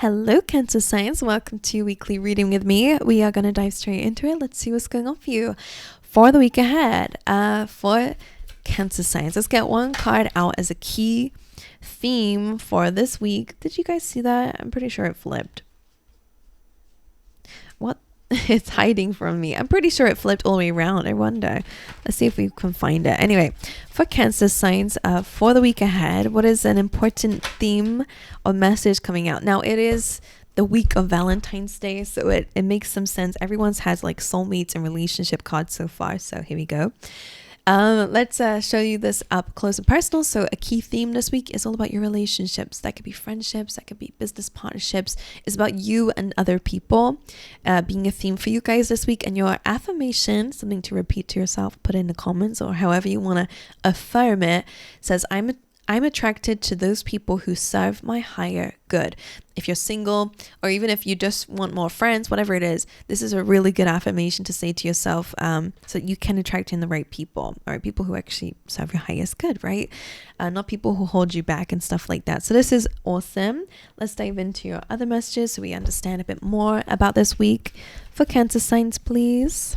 Hello, Cancer signs. Welcome to weekly reading with me. We are going to dive straight into it. Let's see what's going on for you for the week ahead. For Cancer signs, let's get one card out as a key theme for this week. Did you guys see that? I'm pretty sure it flipped. What? It's hiding from me. I'm pretty sure it flipped all the way around. I wonder. Let's see if we can find it. Anyway, for Cancer signs, for the week ahead, what is an important theme or message coming out? Now, it is the week of Valentine's Day, so it makes some sense. Everyone's has like soulmates and relationship cards so far, so here we go. Let's show you this up close and personal. So a key theme this week is all about your relationships. That could be friendships, that could be business partnerships. It's about you and other people being a theme for you guys this week. And your affirmation, something to repeat to yourself, put in the comments or however you want to affirm it, says, I'm attracted to those people who serve my higher good. If you're single, or even if you just want more friends, whatever it is, this is a really good affirmation to say to yourself, so you can attract in the right people, or people who actually serve your highest good, right? Not people who hold you back and stuff like that. So this is awesome. Let's dive into your other messages so we understand a bit more about this week. For Cancer signs, please.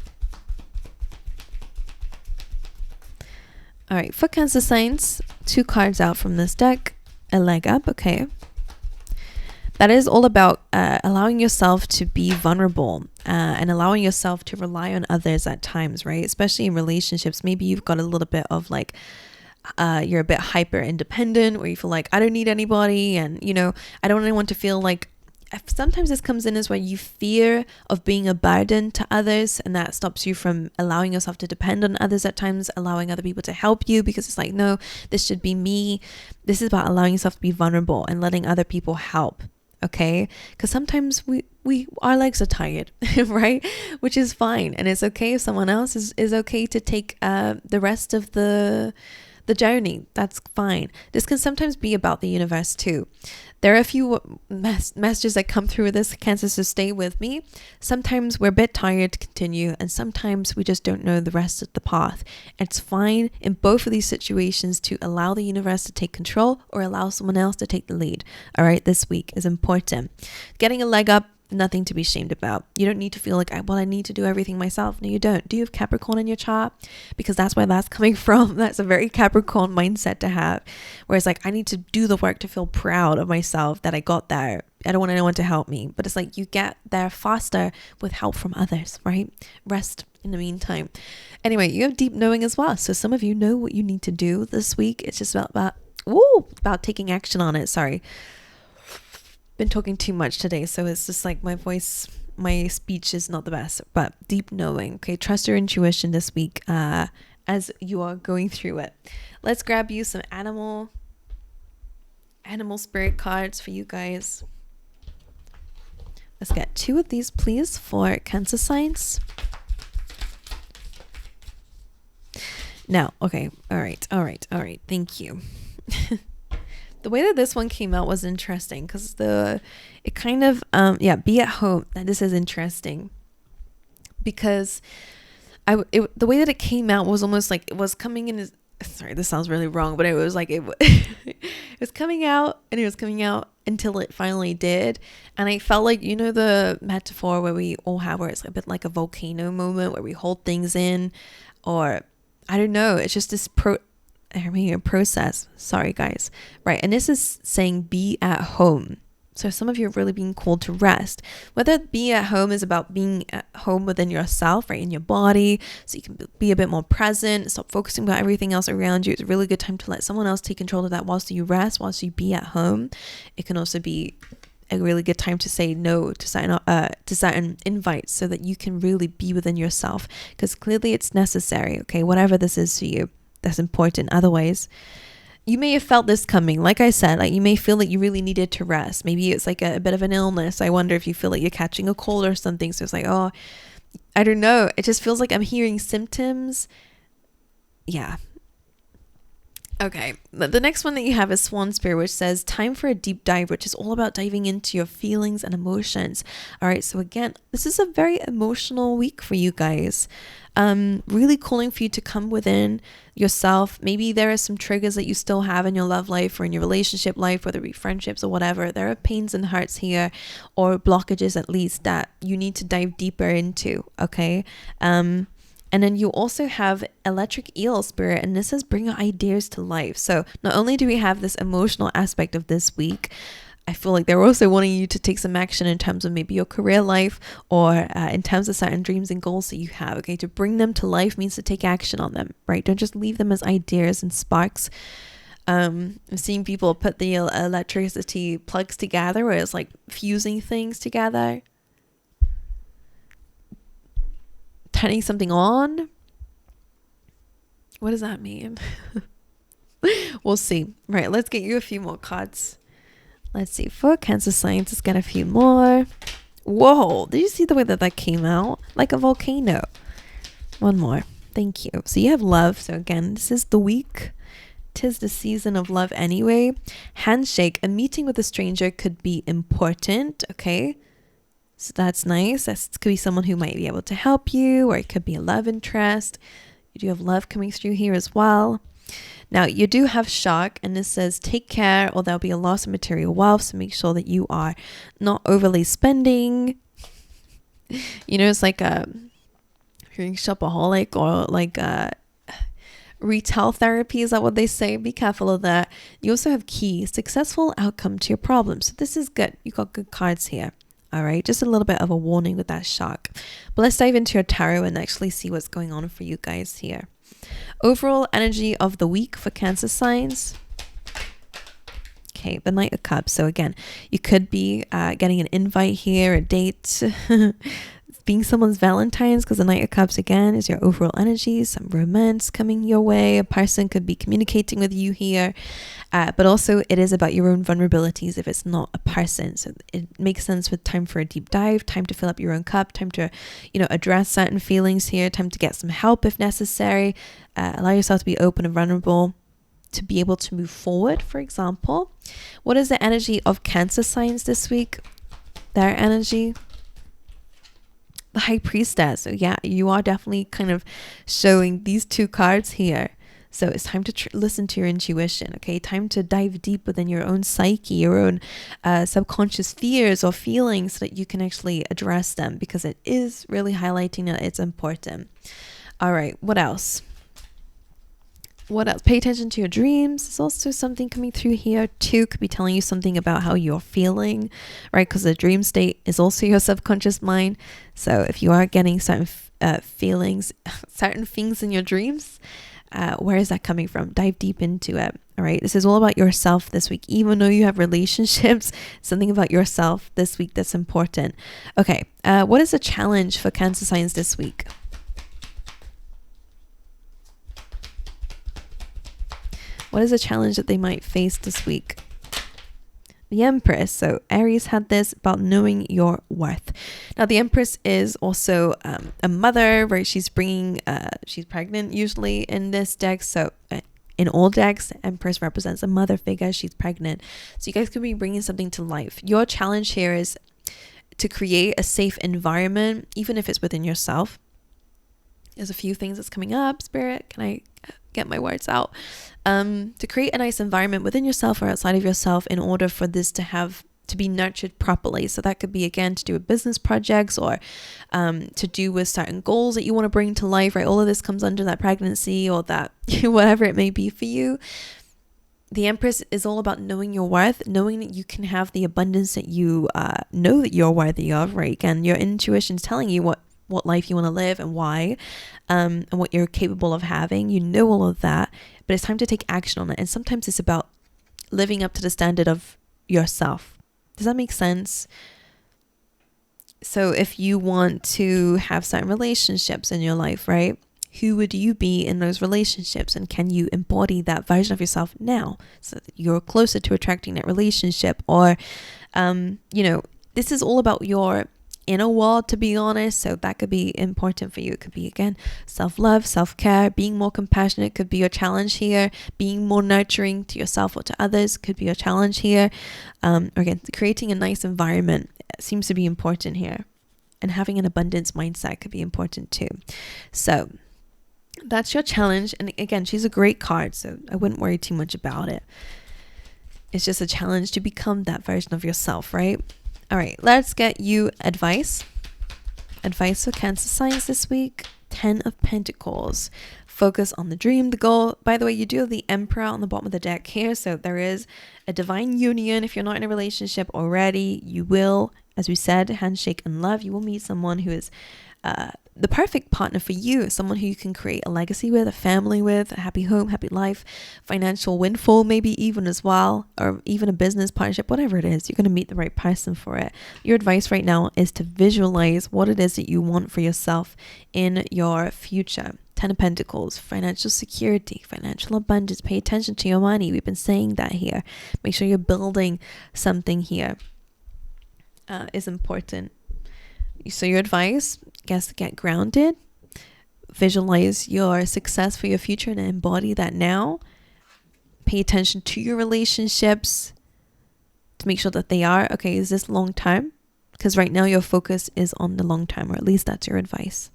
All right, for Cancer signs, 2 cards out from this deck, a leg up, okay. That is all about allowing yourself to be vulnerable and allowing yourself to rely on others at times, right? Especially in relationships. Maybe you've got a little bit of like, you're a bit hyper independent, where you feel like, I don't need anybody, and I don't want anyone to feel like. Sometimes this comes in as where you fear of being a burden to others, and that stops you from allowing yourself to depend on others at times, allowing other people to help you, because it's like, no, this should be me. This is about allowing yourself to be vulnerable and letting other people help, okay? Because sometimes our legs are tired, right? Which is fine, and it's okay if someone else is okay to take the rest of the journey. That's fine. This can sometimes be about the universe too. There are a few messages that come through with this, Cancer, so stay with me. Sometimes we're a bit tired to continue, and sometimes we just don't know the rest of the path. It's fine in both of these situations to allow the universe to take control or allow someone else to take the lead. All right, this week is important. Getting a leg up, nothing to be ashamed about. You don't need to feel like, well, I need to do everything myself. No, you don't. Do you have Capricorn in your chart? Because that's where that's coming from. That's a very Capricorn mindset to have. Whereas like, I need to do the work to feel proud of myself that I got there. I don't want anyone to help me. But it's like, you get there faster with help from others, right? Rest in the meantime. Anyway, you have deep knowing as well. So some of you know what you need to do this week. It's just about taking action on it. Sorry. Been talking too much today, so it's just like my speech is not the best, but deep knowing. Okay, trust your intuition this week as you are going through it. Let's grab you some animal spirit cards for you guys. Let's get 2 of these, please, for Cancer signs. Now, okay, all right, thank you. The way that this one came out was interesting, because it kind of be at home. This is interesting because the way that it came out was almost like it was coming in as, sorry, this sounds really wrong, but it was like it was coming out, and it was coming out until it finally did. And I felt like, the metaphor where we all have, where it's a bit like a volcano moment where we hold things in, or I don't know, it's just this process. Sorry guys. Right. And this is saying be at home. So some of you are really being called to rest. Whether being at home is about being at home within yourself, right, in your body, so you can be a bit more present, stop focusing on everything else around you. It's a really good time to let someone else take control of that whilst you rest, whilst you be at home. It can also be a really good time to say no to certain invites, so that you can really be within yourself, because clearly it's necessary. Okay, whatever this is for you, that's important. Otherwise, you may have felt this coming. Like I said, like you may feel like you really needed to rest. Maybe it's like a bit of an illness. I wonder if you feel like you're catching a cold or something. So it's like, oh, I don't know. It just feels like I'm hearing symptoms. Yeah. Okay, the next one that you have is Swan Spirit, which says time for a deep dive, which is all about diving into your feelings and emotions. All right, so again, this is a very emotional week for you guys. Really calling for you to come within yourself. Maybe there are some triggers that you still have in your love life or in your relationship life, whether it be friendships or whatever. There are pains and hurts here, or blockages at least, that you need to dive deeper into. Okay. And then you also have Electric Eel Spirit, and this says bring your ideas to life. So not only do we have this emotional aspect of this week, I feel like they're also wanting you to take some action in terms of maybe your career life, or in terms of certain dreams and goals that you have. Okay, to bring them to life means to take action on them, right? Don't just leave them as ideas and sparks. I'm seeing people put the electricity plugs together, where it's like fusing things together, turning something on. What does that mean? We'll see. Right, let's get you a few more cards. Let's see. For Cancer signs, let's get a few more. Whoa, did you see the way that that came out? Like a volcano. One more. Thank you. So you have love. So again, this is the week. 'Tis the season of love anyway. Handshake. A meeting with a stranger could be important. Okay. So that's nice. That could be someone who might be able to help you, or it could be a love interest. You do have love coming through here as well. Now, you do have shock, and this says take care, or there'll be a loss of material wealth. So make sure that you are not overly spending. It's like if you're a shopaholic, or like retail therapy. Is that what they say? Be careful of that. You also have key, successful outcome to your problem. So this is good. You got good cards here. All right, just a little bit of a warning with that shock. But let's dive into your tarot and actually see what's going on for you guys here. Overall energy of the week for Cancer signs. Okay, the Knight of Cups. So again, you could be getting an invite here, a date, being someone's Valentine's, because the Knight of Cups again is your overall energy, some romance coming your way. A person could be communicating with you here, but also it is about your own vulnerabilities if it's not a person. So it makes sense with time for a deep dive, time to fill up your own cup, time to address certain feelings here, time to get some help if necessary. Allow yourself to be open and vulnerable to be able to move forward. For example, what is the energy of Cancer signs this week? Their energy, the High Priestess. So yeah, you are definitely kind of showing these two cards here. So it's time to listen to your intuition. Okay, time to dive deep within your own psyche, your own subconscious fears or feelings, so that you can actually address them, because it is really highlighting that it's important. All right, what else? Pay attention to your dreams. There's also something coming through here too. Could be telling you something about how you're feeling, right? Because the dream state is also your subconscious mind. So if you are getting certain feelings, certain things in your dreams, where is that coming from? Dive deep into it. All right. This is all about yourself this week. Even though you have relationships, something about yourself this week that's important. Okay. What is the challenge for Cancer signs this week? What is a challenge that they might face this week? The Empress. So Aries had this about knowing your worth. Now the Empress is also a mother, right? She's pregnant usually in this deck. So in all decks, the Empress represents a mother figure. She's pregnant. So you guys could be bringing something to life. Your challenge here is to create a safe environment, even if it's within yourself. There's a few things that's coming up. Spirit, can I get my words out? To create a nice environment within yourself or outside of yourself in order for this to be nurtured properly. So that could be, again, to do with business projects, or to do with certain goals that you want to bring to life, right? All of this comes under that pregnancy, or that whatever it may be for you. The Empress is all about knowing your worth, knowing that you can have the abundance that you know that you're worthy of, right? Again, your intuition is telling you what life you want to live and why, and what you're capable of having. You know all of that, but it's time to take action on it. And sometimes it's about living up to the standard of yourself. Does that make sense? So if you want to have certain relationships in your life, right? Who would you be in those relationships? And can you embody that version of yourself now, so that you're closer to attracting that relationship? Or, this is all about your inner world, to be honest. So that could be important for you. It could be, again, self-love, self-care, being more compassionate could be your challenge here. Being more nurturing to yourself or to others could be your challenge here. Again, creating a nice environment seems to be important here. And having an abundance mindset could be important too. So that's your challenge. And again, she's a great card, so I wouldn't worry too much about it. It's just a challenge to become that version of yourself, right? All right, let's get you advice. Advice for Cancer signs this week. 10 of Pentacles. Focus on the dream, the goal. By the way, you do have the Emperor on the bottom of the deck here. So there is a divine union. If you're not in a relationship already, you will, as we said, handshake and love. You will meet someone who is the perfect partner for you, someone who you can create a legacy with, a family with, a happy home, happy life, financial windfall maybe even as well, or even a business partnership, whatever it is, you're going to meet the right person for it. Your advice right now is to visualize what it is that you want for yourself in your future. 10 of Pentacles, financial security, financial abundance. Pay attention to your money. We've been saying that here. Make sure you're building something here is important. So your advice, guess, get grounded, visualize your success for your future and embody that now. Pay attention to your relationships to make sure that they are, okay, is this long term? Because right now your focus is on the long term, or at least that's your advice.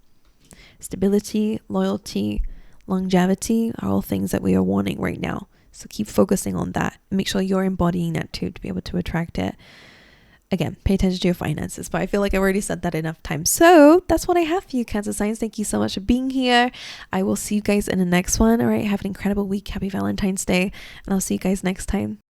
Stability, loyalty, longevity are all things that we are wanting right now. So keep focusing on that. Make sure you're embodying that too to be able to attract it. Again, pay attention to your finances, but I feel like I've already said that enough times. So that's what I have for you, Cancer signs. Thank you so much for being here. I will see you guys in the next one. All right, have an incredible week. Happy Valentine's Day, and I'll see you guys next time.